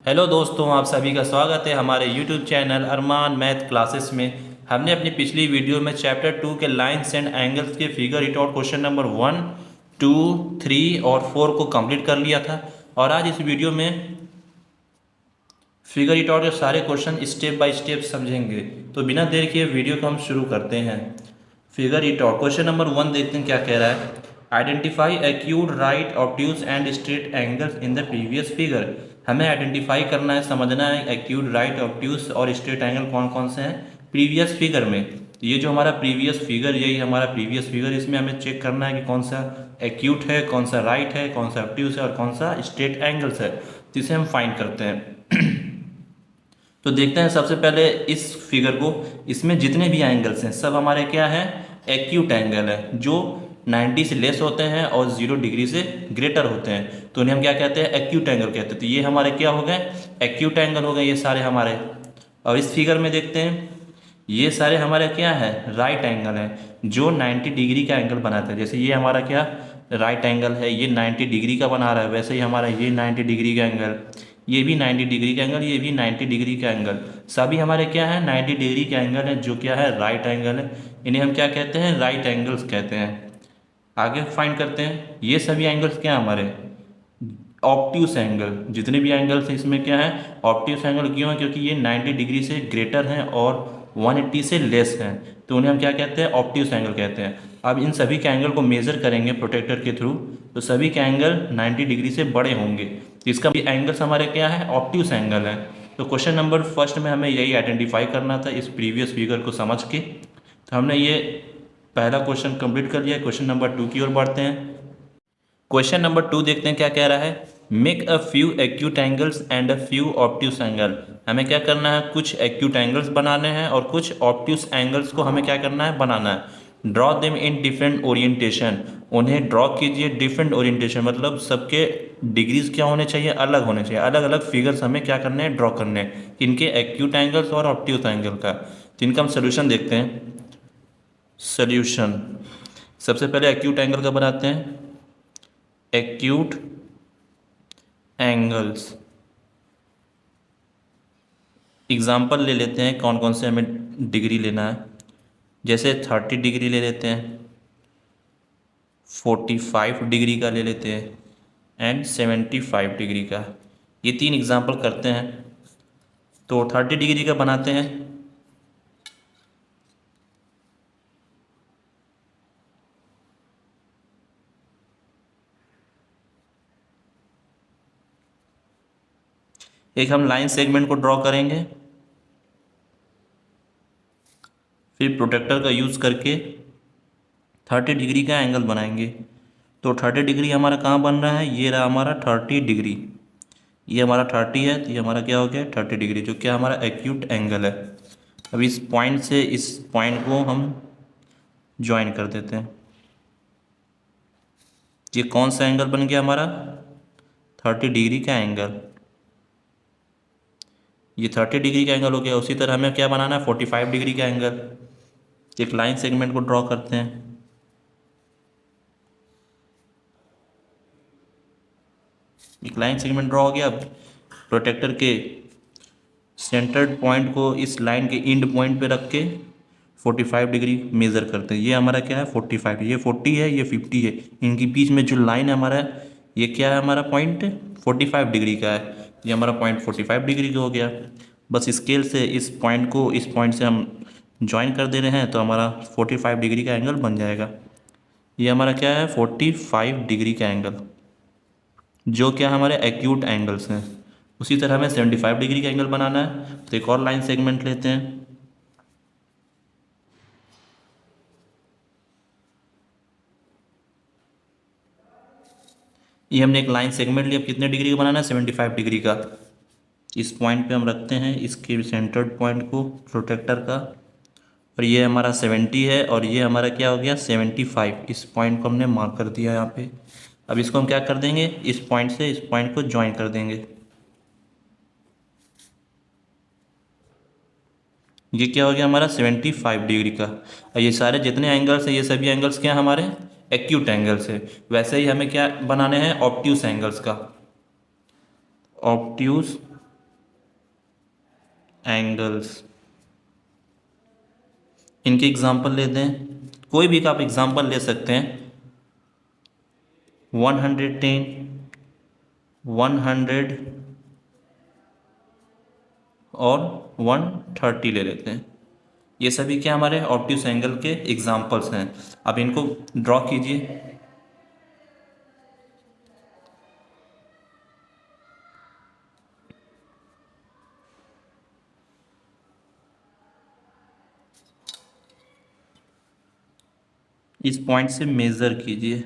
Hello दोस्तों, आप सभी का स्वागत है हमारे यूट्यूब चैनल अरमान मैथ क्लासेस में। हमने अपनी पिछली वीडियो में चैप्टर 2 के लाइन्स एंड एंगल्स के figure it out question number 1, 2, 3 और 4 को कंप्लीट कर लिया था। और आज इस वीडियो में फिगर इट आउट के सारे क्वेश्चन स्टेप बाय स्टेप समझेंगे। तो बिना देर किए वीडियो को हम शुरू करते हैं। Figure it out question number 1 देखते हैं क्या कह रहा है। Identify acute, right, obtuse and straight angles in the previous figure. हमें आइडेंटिफाई करना है, समझना है एक्यूट, राइट, ऑब्ट्यूज और स्ट्रेट एंगल कौन कौन से हैं प्रीवियस फिगर में। ये जो हमारा प्रीवियस फिगर, यही हमारा प्रीवियस फिगर, इसमें हमें चेक करना है कि कौन सा एक्यूट है, कौन सा राइट है, कौन सा ऑब्ट्यूज है और कौन सा स्ट्रेट एंगल्स है, जिसे हम फाइंड करते हैं। तो देखते हैं सबसे पहले इस फिगर को। इसमें जितने भी एंगल्स हैं सब हमारे क्या है, एक्यूट एंगल है, जो 90 से लेस होते हैं और 0 डिग्री से ग्रेटर होते हैं। तो उन्हें हम क्या कहते हैं, एक्यूट एंगल कहते हैं। तो ये हमारे क्या हो गए, एक्यूट एंगल हो गए ये सारे हमारे। और इस फिगर में देखते हैं, ये सारे हमारे क्या है, राइट एंगल है, जो 90 डिग्री का एंगल बनाते हैं। जैसे ये हमारा क्या राइट एंगल है, ये 90 डिग्री का बना रहा है। वैसे ही हमारा ये 90 डिग्री का एंगल, ये भी 90 डिग्री का एंगल, ये भी 90 डिग्री का एंगल, सभी हमारे क्या है 90 डिग्री का एंगल है, जो क्या है राइट एंगल है। इन्हें हम क्या कहते हैं, राइट एंगल्स कहते हैं। आगे फाइंड करते हैं, ये सभी एंगल्स क्या है हमारे ऑब्ट्यूस एंगल। जितने भी एंगल्स हैं इसमें क्या है, ऑब्ट्यूस एंगल क्यों है, क्योंकि ये 90 डिग्री से ग्रेटर हैं और 180 से लेस हैं। तो उन्हें हम क्या कहते हैं, ऑब्ट्यूस एंगल कहते हैं। अब इन सभी के एंगल को मेजर करेंगे प्रोटेक्टर के थ्रू, तो सभी के एंगल 90 डिग्री से बड़े होंगे। तो इसका भी एंगल्स हमारे क्या है, ऑब्ट्यूस एंगल है। तो क्वेश्चन नंबर फर्स्ट में हमें यही आइडेंटिफाई करना था इस प्रीवियस फिगर को समझ के। तो हमने ये पहला क्वेश्चन कंप्लीट कर लिया। क्वेश्चन नंबर 2 की ओर बढ़ते हैं। क्वेश्चन नंबर 2 देखते हैं क्या कह रहा है। Make a few acute angles and a few obtuse angle. हमें क्या करना है, कुछ एक्यूट एंगल्स बनाने हैं और कुछ ऑब्ट्यूस एंगल्स को हमें क्या करना है, बनाना है। Draw them in different orientation. उन्हें ड्रॉ कीजिए डिफरेंट ओरिएंटेशन, मतलब सबके डिग्रीज क्या होने चाहिए, अलग होने चाहिए। अलग अलग फिगर्स हमें क्या करने हैं, ड्रॉ करने हैं, इनके एक्यूट एंगल्स और ऑब्ट्यूस एंगल का। तो इनका हम सोल्यूशन देखते हैं। सोल्यूशन सबसे पहले एक्यूट एंगल का बनाते हैं, एक्यूट एंगल्स। एग्जाम्पल ले लेते हैं कौन कौन से हमें डिग्री लेना है। जैसे 30 डिग्री ले लेते हैं, 45 डिग्री का ले लेते हैं एंड 75 डिग्री का। ये 3 एग्जाम्पल करते हैं। तो 30 डिग्री का बनाते हैं। एक हम लाइन सेगमेंट को ड्रॉ करेंगे, फिर प्रोटेक्टर का यूज़ करके 30 डिग्री का एंगल बनाएंगे। तो 30 डिग्री हमारा कहाँ बन रहा है, ये रहा हमारा 30 डिग्री। ये हमारा 30 है, तो ये हमारा क्या हो गया 30 डिग्री, जो क्या हमारा एक्यूट एंगल है। अब इस पॉइंट से इस पॉइंट को हम ज्वाइन कर देते हैं। ये कौन सा एंगल बन गया हमारा, 30 डिग्री का एंगल। ये 30 डिग्री का एंगल हो गया। उसी तरह हमें क्या बनाना है, 45 डिग्री का एंगल। एक लाइन सेगमेंट को ड्रॉ करते हैं। एक लाइन सेगमेंट ड्रॉ हो गया। अब प्रोटेक्टर के सेंटर्ड पॉइंट को इस लाइन के एंड पॉइंट पे रख के 45 डिग्री मेज़र करते हैं। ये हमारा क्या है 45, ये 40 है, ये 50 है। इनके बीच में जो लाइन है हमारा, ये क्या है हमारा पॉइंट 45 डिग्री का है। ये हमारा पॉइंट 45 डिग्री का हो गया। बस स्केल से इस पॉइंट को इस पॉइंट से हम ज्वाइन कर दे रहे हैं, तो हमारा 45 डिग्री का एंगल बन जाएगा। ये हमारा क्या है 45 डिग्री का एंगल, जो क्या हमारे एक्यूट एंगल्स हैं। उसी तरह हमें 75 डिग्री का एंगल बनाना है। तो एक और लाइन सेगमेंट लेते हैं। ये हमने एक लाइन सेगमेंट लिया। अब कितने डिग्री का बनाना है, 75 डिग्री का। इस पॉइंट पे हम रखते हैं इसके सेंटर्ड पॉइंट को प्रोटेक्टर का, और ये हमारा 70 है और ये हमारा क्या हो गया 75। इस पॉइंट को हमने मार्क कर दिया यहाँ पे। अब इसको हम क्या कर देंगे, इस पॉइंट से इस पॉइंट को ज्वाइन कर देंगे। ये क्या हो गया हमारा 75 डिग्री का। और ये सारे जितने एंगल्स हैं, ये सभी एंगल्स क्या हैं हमारे एक्यूट एंगल्स है। वैसे ही हमें क्या बनाने हैं, ऑब्ट्यूस एंगल्स का। Obtuse angles. इनके एग्जाम्पल लेते हैं, कोई भी का आप एग्जाम्पल ले सकते हैं। 110, 100 और 130 ले लेते हैं। ये सभी क्या हमारे ऑब्ट्यूस एंगल के एग्जाम्पल्स हैं। अब इनको ड्रॉ कीजिए। इस पॉइंट से मेज़र कीजिए,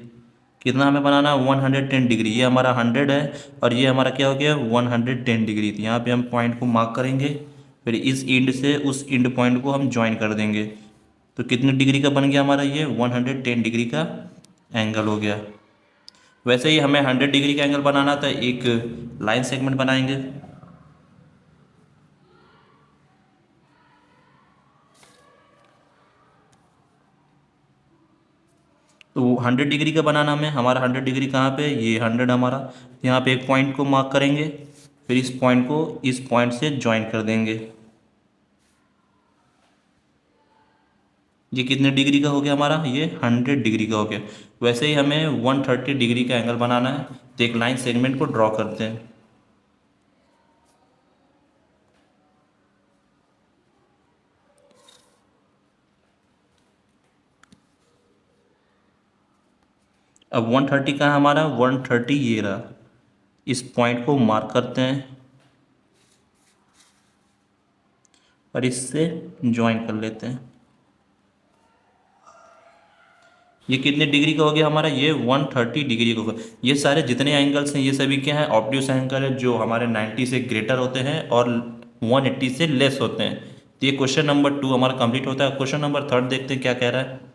कितना हमें बनाना है 110 डिग्री। ये हमारा 100 है और ये हमारा क्या हो गया 110 डिग्री। तो यहाँ पे हम पॉइंट को मार्क करेंगे, फिर इस एंड से उस एंड पॉइंट को हम ज्वाइन कर देंगे। तो कितने डिग्री का बन गया हमारा ये 110 डिग्री का एंगल हो गया। वैसे ही हमें 100 डिग्री का एंगल बनाना था, एक लाइन सेगमेंट बनाएंगे। तो 100 डिग्री का बनाना में हमारा 100 डिग्री कहाँ पे, ये 100 हमारा। यहाँ पे एक पॉइंट को मार्क करेंगे, फिर इस पॉइंट को इस पॉइंट से ज्वाइन कर देंगे। ये कितने डिग्री का हो गया हमारा, ये 100 डिग्री का हो गया। वैसे ही हमें 130 डिग्री का एंगल बनाना है, तो एक लाइन सेगमेंट को ड्रॉ करते हैं। अब 130 का है हमारा, 130 ये रहा। इस पॉइंट को मार्क करते हैं और इससे ज्वाइन कर लेते हैं। ये कितने डिग्री का हो गया हमारा, ये 130 डिग्री का होगा। ये सारे जितने एंगल्स हैं ये सभी क्या है, ऑब्ट्यूस एंगल है, जो हमारे 90 से ग्रेटर होते हैं और 180 से लेस होते हैं। तो ये क्वेश्चन नंबर 2 हमारा कंप्लीट होता है। क्वेश्चन नंबर 3 देखते हैं क्या कह रहा है।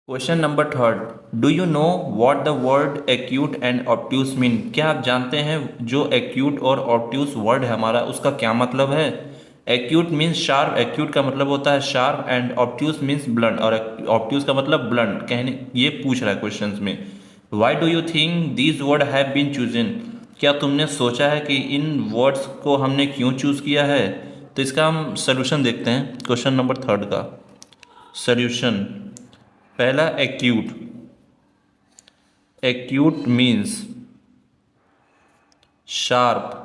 Question number 3, do you know what the word acute and obtuse mean. क्या आप जानते हैं जो एक्यूट और ऑब्ट्यूस वर्ड है हमारा, उसका क्या मतलब है। एक्यूट मीन्स शार्प, एक्यूट का मतलब होता है sharp, and obtuse means blunt, और ऑब्ट्यूस का मतलब ब्लंट। कहने ये पूछ रहा है क्वेश्चन में, why do you think these word have been chosen. क्या तुमने सोचा है कि इन वर्ड्स को हमने क्यों चूज़ किया है। तो इसका हम सोल्यूशन देखते हैं क्वेश्चन नंबर 3 का। सोल्यूशन पहला, acute. Acute means sharp,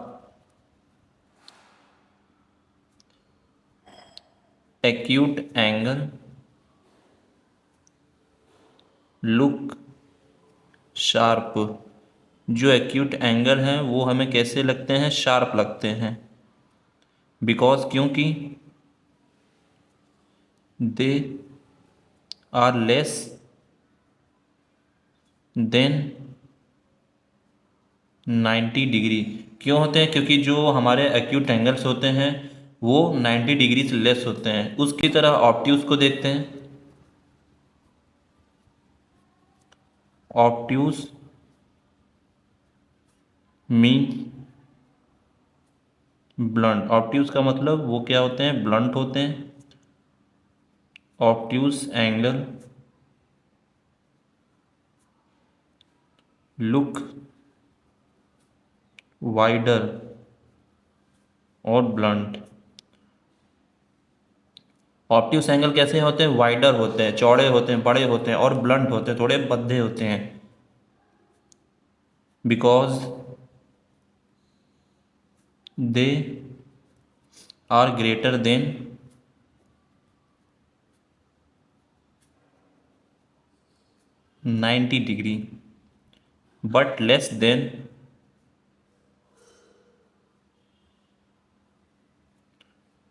acute angle look sharp. जो एक्यूट एंगल हैं वो हमें कैसे लगते हैं, शार्प लगते हैं। बिकॉज क्योंकि they are less than 90 degree. क्यों होते हैं, क्योंकि जो हमारे एक्यूट एंगल्स होते हैं वो 90 डिग्री से लेस होते हैं। उसकी तरह ऑब्ट्यूस को देखते हैं। Obtuse mean blunt. ऑब्ट्यूस का मतलब वो क्या होते हैं, ब्लंट होते हैं। ऑब्ट्यूस एंगल लुक वाइडर और ब्लंट। ऑब्ट्यूस एंगल कैसे होते हैं, वाइडर होते हैं, चौड़े होते हैं, बड़े होते हैं, और ब्लंट होते हैं, थोड़े बद्धे होते हैं। Because they are greater than 90 degree but less than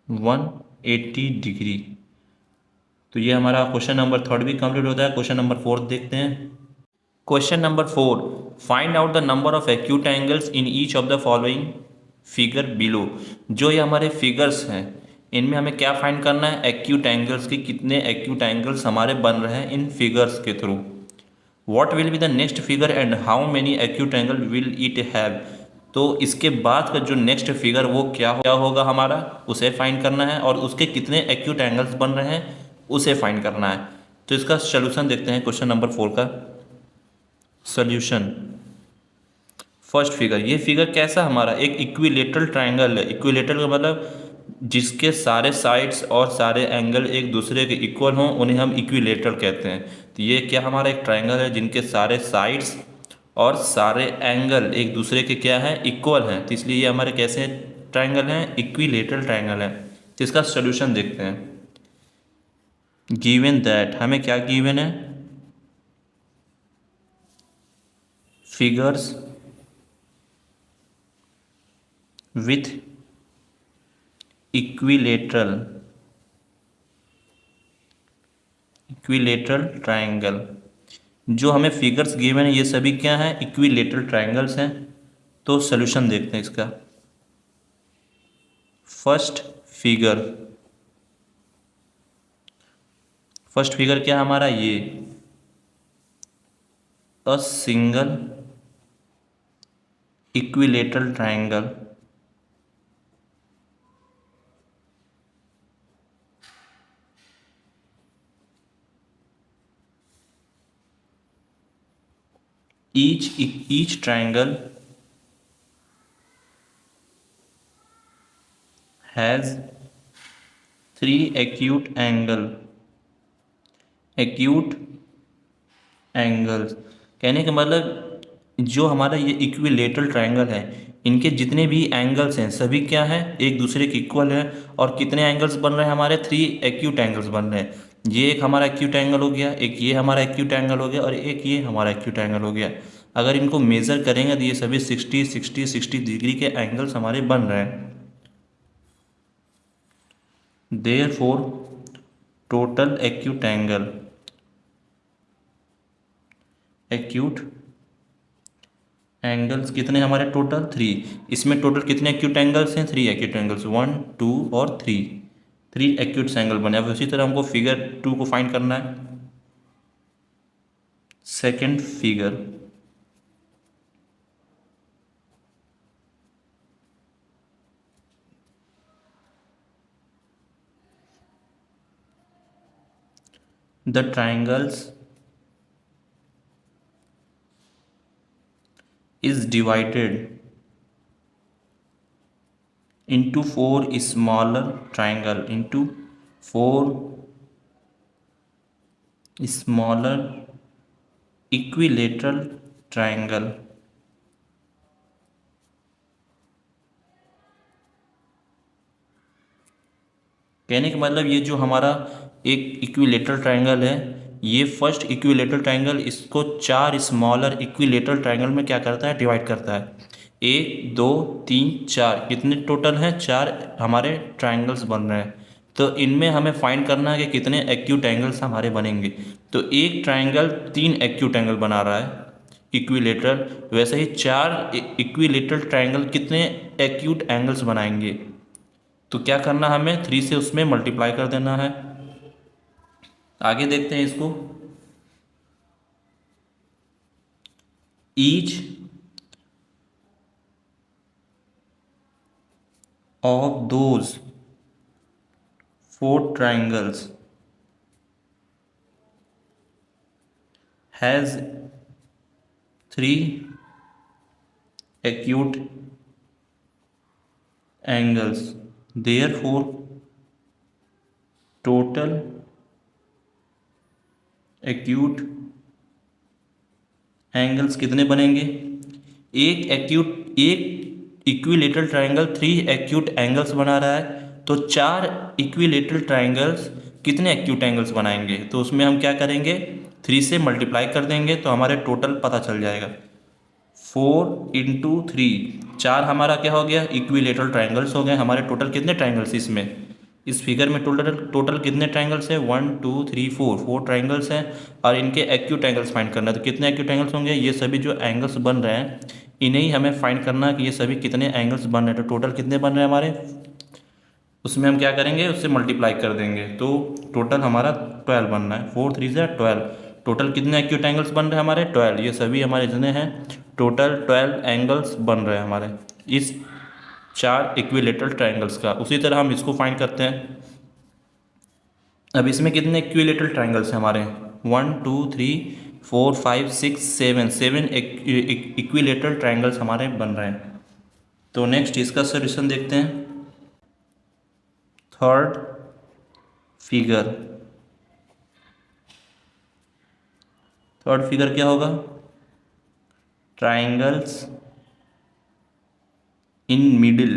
180 degree. तो ये हमारा क्वेश्चन नंबर 3 भी कंप्लीट होता है। क्वेश्चन नंबर 4 देखते हैं। Question number 4, find out the number of acute angles in each of the following figure below. जो ये हमारे फिगर्स हैं इनमें हमें क्या फाइंड करना है, एक्यूट एंगल्स के कितने एक्यूट एंगल्स हमारे बन रहे हैं इन फिगर्स के through. What will be the next figure and how many acute angle will it have. तो इसके बाद का जो नेक्स्ट फिगर वो क्या होगा हमारा, उसे फाइंड करना है, और उसके कितने एक्यूट एंगल्स बन रहे हैं उसे फाइंड करना है। तो इसका सोल्यूशन देखते हैं क्वेश्चन नंबर 4 का। सोल्यूशन फर्स्ट फिगर, ये फिगर कैसा हमारा एक इक्विलेटरल ट्रायंगल है। इक्विलेटरल का मतलब जिसके सारे साइड्स और सारे एंगल एक दूसरे के इक्वल हों उन्हें हम इक्विलेटरल कहते हैं। तो ये क्या हमारा एक ट्रायंगल है जिनके सारे साइड्स और सारे एंगल एक दूसरे के क्या है, इक्वल हैं। तो इसलिए ये हमारे कैसे ट्रायंगल हैं, इक्विलेटरल ट्रायंगल है। तो इसका सोल्यूशन देखते हैं। गिवन दैट, हमें क्या गिवन है, फिगर्स विथ इक्विलेटरल ट्रायंगल। जो हमें फिगर्स गिवन है ये सभी क्या हैं, इक्विलेटरल ट्रायंगल्स हैं। तो सोल्यूशन देखते हैं इसका। फर्स्ट फिगर क्या है हमारा, ये a single equilateral triangle each triangle has three acute angles। कहने का मतलब जो हमारा ये इक्विलेटरल ट्रायंगल है इनके जितने भी एंगल्स हैं सभी क्या हैं, एक दूसरे के इक्वल है। और कितने एंगल्स बन रहे हैं हमारे, 3 एक्यूट एंगल्स बन रहे हैं। ये एक हमारा एक्यूट एंगल हो गया, एक ये हमारा एक्यूट एंगल हो गया और एक ये हमारा एक्यूट एंगल हो गया। अगर इनको मेज़र करेंगे तो ये सभी 60 डिग्री के एंगल्स हमारे बन रहे हैं। देयरफॉर टोटल एक्यूट एंगल्स कितने हमारे, टोटल 3। इसमें टोटल कितने एक्यूट एंगल्स हैं, 3 एक्यूट एंगल्स, 1 2 और 3 एक्यूट एंगल बने। अब उसी तरह हमको फिगर 2 को फाइंड करना है। Second figure, the triangles is divided into 4 smaller triangle, into 4 smaller equilateral triangle। कहने का मतलब ये जो हमारा एक इक्विलेटरल ट्रायंगल है, ये फर्स्ट इक्विलेटरल ट्रायंगल इसको 4 स्मॉलर इक्विलेटरल ट्रायंगल में क्या करता है, डिवाइड करता है। 1 2 3 4 कितने टोटल हैं, 4 हमारे ट्रायंगल्स बन रहे हैं। तो इनमें हमें फाइंड करना है कि कितने एक्यूट एंगल्स हमारे बनेंगे। तो एक ट्रायंगल 3 एक्यूट एंगल बना रहा है इक्विलेटरल, वैसे ही 4 इक्विलेटरल ट्रायंगल कितने एक्यूट एंगल्स बनाएंगे। तो क्या करना, हमें 3 से उसमें मल्टीप्लाई कर देना है। आगे देखते हैं इसको। Each of those 4 triangles has 3 acute angles, therefore total acute angles कितने बनेंगे। एक इक्विलेटरल ट्रायंगल 3 एक्यूट एंगल्स बना रहा है, तो 4 इक्विलेटरल ट्रायंगल्स कितने एक्यूट एंगल्स बनाएंगे। तो उसमें हम क्या करेंगे, 3 से मल्टीप्लाई कर देंगे तो हमारे टोटल पता चल जाएगा। 4 इंटू 3, 4 हमारा क्या हो गया, इक्विलेटरल ट्रायंगल्स हो गए हमारे। टोटल कितने ट्रायंगल्स इसमें, इस फिगर में टोटल कितने ट्रायंगल्स हैं, 1 2 3 4 ट्रायंगल्स हैं। और इनके एक्यूट एंगल्स फाइंड करना है। तो कितने एक्यूट एंगल्स होंगे, ये सभी जो एंगल्स बन रहे हैं इन्हें ही हमें फाइंड करना है कि ये सभी कितने एंगल्स बन रहे हैं। तो टोटल कितने बन रहे हैं हमारे, उसमें हम क्या करेंगे, उससे मल्टीप्लाई कर देंगे। तो टोटल हमारा 12 बनना है, 4 3 से 12। टोटल कितने एक्यूट एंगल्स बन रहे हैं हमारे, 12। ये सभी हमारे जितने हैं टोटल 12 एंगल्स बन रहे हैं हमारे इस 4 इक्विलेटरल ट्रायंगल्स का। उसी तरह हम इसको फाइंड करते हैं। अब इसमें कितने इक्विलेटरल ट्रायंगल्स हैं हमारे, 1 2 3 4 5 6 7 इक्विलेटरल ट्रायंगल्स हमारे बन रहे हैं। तो नेक्स्ट इसका सोल्यूशन देखते हैं। थर्ड फिगर, थर्ड फिगर क्या होगा? ट्राइंगल्स इन मिडिल,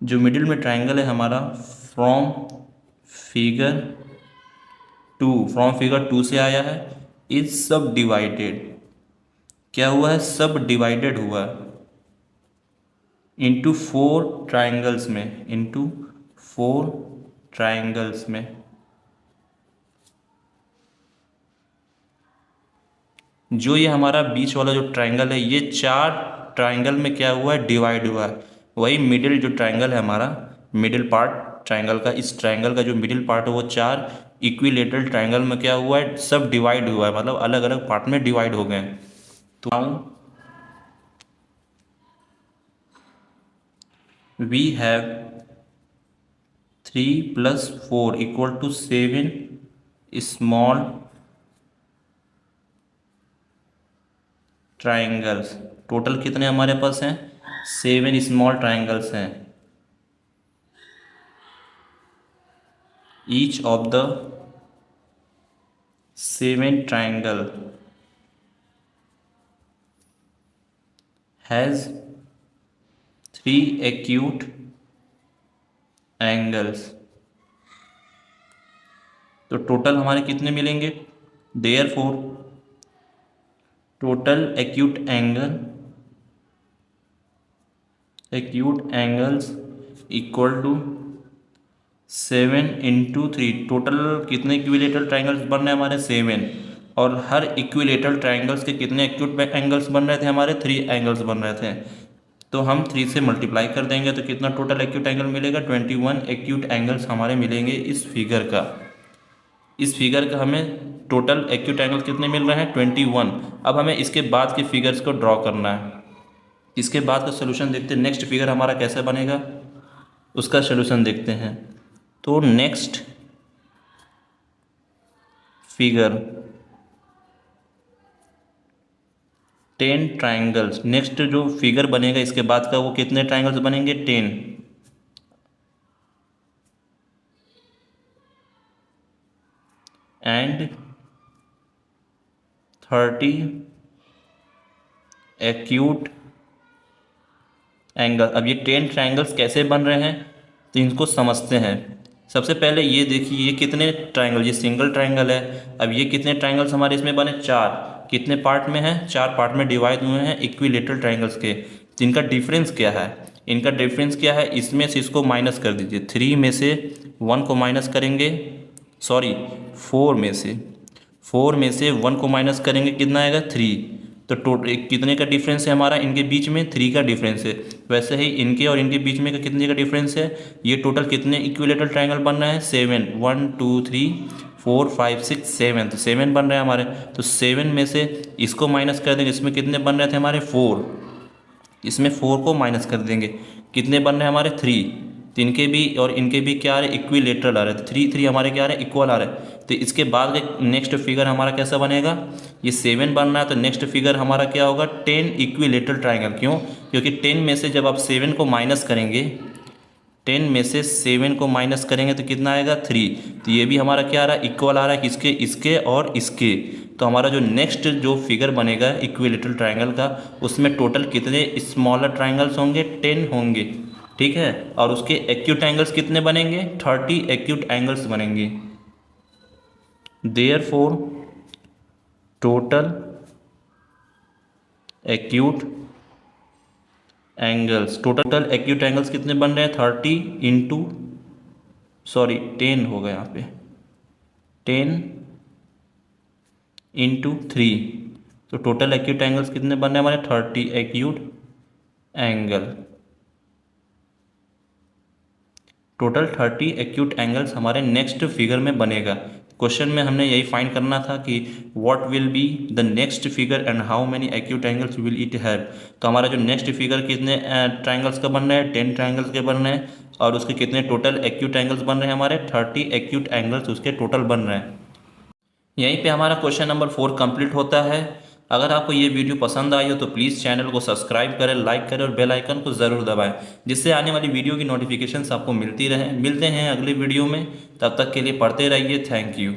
जो मिडिल में ट्राइंगल है हमारा फ्रॉम फिगर 2, फ्रॉम फिगर 2 से आया है, इज सब डिवाइडेड, क्या हुआ है? सब डिवाइडेड हुआ है इंटू 4 ट्राइंगल्स में, इंटू 4 ट्राइंगल्स में। जो ये हमारा बीच वाला जो ट्राइंगल है, ये 4 ट्राइंगल में क्या हुआ है? डिवाइड हुआ है। वही मिडिल जो ट्राइंगल है हमारा, मिडिल पार्ट ट्राइंगल का, इस ट्राइंगल का जो मिडिल पार्ट है वो 4 इक्विलेटरल ट्राइंगल में क्या हुआ है? सब डिवाइड हुआ है, मतलब अलग अलग पार्ट में डिवाइड हो गए हैं। तो we have 3 + 4 = 7 small triangles. Total कितने हमारे पास हैं? 7 स्मॉल ट्राइंगल्स हैं। Each of the 7 triangle has 3 acute angles. तो टोटल हमारे कितने मिलेंगे? Therefore total acute angles equal to 7 × 3। Total कितने इक्विलेटरल ट्राइंगल्स बन रहे हैं हमारे? 7। और हर इक्विलेटरल ट्राइंगल्स के कितने एक्यूट एंगल्स बन रहे थे हमारे? 3 एंगल्स बन रहे थे। तो हम 3 से मल्टीप्लाई कर देंगे तो कितना टोटल एक्यूट एंगल मिलेगा? 21 एक्यूट एंगल्स हमारे मिलेंगे इस फिगर का। इस फिगर का हमें टोटल एक्यूट एंगल कितने मिल रहे हैं? 21। अब हमें इसके बाद के फिगर्स को ड्रॉ करना है। इसके बाद का सोल्यूशन देखते हैं, नेक्स्ट फिगर हमारा कैसे बनेगा उसका सोल्यूशन देखते हैं। तो नेक्स्ट फिगर 10 ट्राइंगल्स, नेक्स्ट जो फिगर बनेगा इसके बाद का वो कितने ट्राइंगल्स बनेंगे? 10। And 30 acute angle. अब ये 10 ट्राइंगल्स कैसे बन रहे हैं तो इनको समझते हैं। सबसे पहले ये देखिए, ये कितने ट्राइंगल, ये सिंगल ट्राइंगल है। अब ये कितने ट्राइंगल्स हमारे इसमें बने? 4। कितने पार्ट में है? 4 पार्ट में डिवाइड हुए हैं इक्विलेटरल ट्राइंगल्स के। तो इनका डिफरेंस क्या है? इनका डिफरेंस क्या है? इसमें से इसको माइनस कर दीजिए। 3 में से 1 को माइनस करेंगे, सॉरी 4 में से 1 को माइनस करेंगे, कितना आएगा? 3। तो टोटल कितने का डिफरेंस है हमारा इनके बीच में? 3 का डिफरेंस है। वैसे ही इनके और इनके बीच में का कितने का डिफरेंस है? ये टोटल कितने इक्विलेटरल ट्राइंगल बन रहा है? 7। 1 2 3 4 5 6 7, तो 7 बन रहे हैं हमारे। तो 7 में से इसको माइनस कर देंगे, इसमें कितने बन रहे थे हमारे? 4। इसमें 4 को माइनस कर देंगे, कितने बन रहे हैं हमारे? 3। तो इनके भी और इनके भी क्या आ रहे? इक्विलेटरल आ रहे थे। 3 3 हमारे क्या आ रहे? इक्वल आ रहे। तो इसके बाद नेक्स्ट फिगर हमारा कैसा बनेगा? ये 7 बन रहा है तो नेक्स्ट फिगर हमारा क्या होगा? 10 इक्विलेटरल ट्राइंगल। क्यों? क्योंकि 10 में से जब आप 7 को माइनस करेंगे, 10 में से 7 को माइनस करेंगे तो कितना आएगा? 3। तो ये भी हमारा क्या आ रहा है? इक्वल आ रहा है किसके? इसके और इसके। तो हमारा जो नेक्स्ट जो फिगर बनेगा इक्विलेटरल ट्राइंगल का, उसमें टोटल कितने स्मॉलर ट्राइंगल्स होंगे? 10 होंगे, ठीक है। और उसके एक्यूट एंगल्स कितने बनेंगे? 30 एक्यूट एंगल्स बनेंगे। Therefore total acute angles, total acute angles कितने बन रहे हैं? 30 इंटू, सॉरी 10 होगा यहाँ पे, 10 इंटू 3। तो टोटल एक्यूट एंगल्स कितने बन रहे हैं हमारे? 30 acute angle. Total 30 acute angles हमारे नेक्स्ट फिगर में बनेगा। क्वेश्चन में हमने यही फाइंड करना था कि what will be the next figure and how many acute angles will it have. तो हमारा जो नेक्स्ट फिगर कितने ट्राइंगल्स का बन रहा है? 10 ट्राइंगल्स के बन रहे हैं। और उसके कितने टोटल एक्यूट एंगल्स बन रहे हैं हमारे? 30 एक्यूट एंगल्स उसके टोटल बन रहे हैं। यहीं पे हमारा क्वेश्चन नंबर 4 कंप्लीट होता है। अगर आपको ये वीडियो पसंद आई हो तो प्लीज़ चैनल को सब्सक्राइब करें, लाइक करें और बेल आइकन को ज़रूर दबाएं, जिससे आने वाली वीडियो की नोटिफिकेशंस आपको मिलती रहें। मिलते हैं अगले वीडियो में, तब तक के लिए पढ़ते रहिए। Thank you.